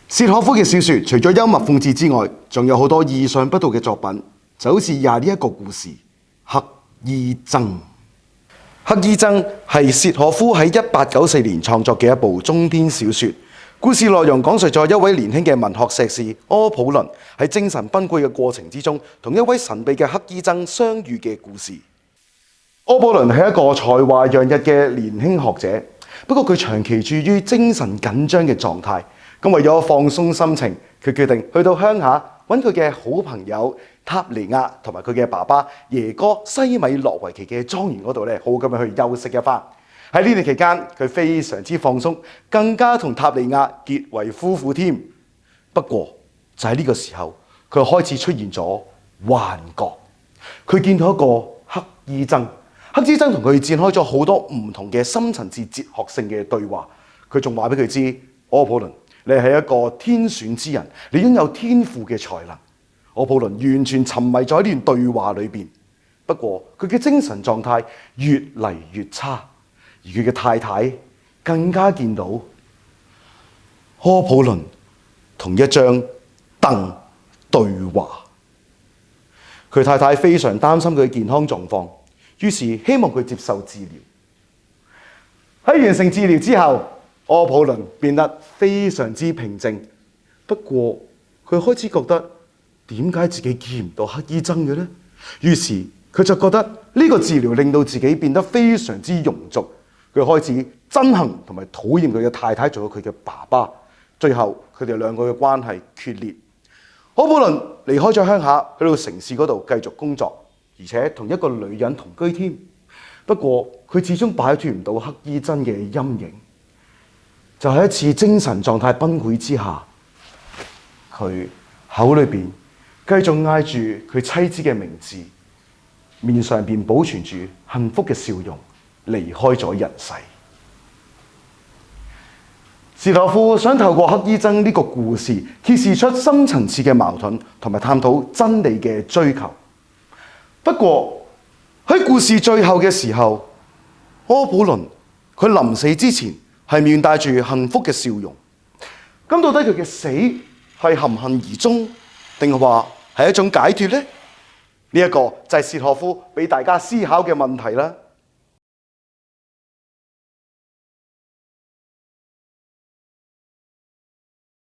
契訶夫嘅小說除咗幽默諷刺之外，仲有好多意想不到嘅作品，就好似以下呢一個故事《黑衣僧》。《黑衣僧》係契訶夫喺1894年創作嘅一部中篇小說。故事內容講述咗一位年輕嘅文學碩士柯普倫喺精神崩潰嘅過程之中，同一位神秘嘅黑衣僧相遇嘅故事。柯普倫係一個才華洋溢嘅年輕學者，不過佢長期處於精神緊張嘅狀態。咁為咗放鬆心情，佢決定去到鄉下揾佢嘅好朋友塔尼亞同埋佢嘅爸爸耶哥西米諾維奇嘅莊園嗰度好咁樣去休息一番。喺呢段期間，佢非常之放鬆，更加同塔尼亞結為夫婦添。不過就喺呢個時候，佢開始出現咗幻覺。佢見到一個黑衣僧，黑衣僧同佢展開咗好多唔同嘅深層次哲學性嘅對話。佢仲話俾佢知，柯普倫，你係一個天選之人，你擁有天賦嘅才能。柯普倫完全沉迷咗喺呢段對話裏邊。不過佢嘅精神狀態越嚟越差。而佢嘅太太更加見到柯普倫同一張凳對話。佢太太非常擔心佢嘅健康狀況，於是希望佢接受治療。喺完成治療之後，柯普倫變得非常之平靜。不過佢開始覺得點解自己見唔到黑衣僧嘅呢？於是佢就覺得呢個治療令到自己變得非常之庸俗。佢開始憎恨同埋討厭佢嘅太太，做咗佢嘅爸爸。最後佢哋兩個嘅關係決裂。柯普倫離開咗鄉下，去到城市嗰度繼續工作，而且同一個女人同居添。不過佢始終擺脫唔到黑衣僧嘅陰影。就喺一次精神狀態崩潰之下，佢口裏邊繼續嗌住佢妻子嘅名字，面上邊保存住幸福嘅笑容，離開咗人世。契訶夫想透過黑衣僧呢個故事揭示出深層次嘅矛盾，同埋探討真理嘅追求。不過喺故事最後嘅時候，柯普倫佢臨死之前係面帶住幸福嘅笑容。咁到底佢嘅死係含恨而終，定係話係一種解脫呢？呢一個就係契訶夫俾大家思考嘅問題啦。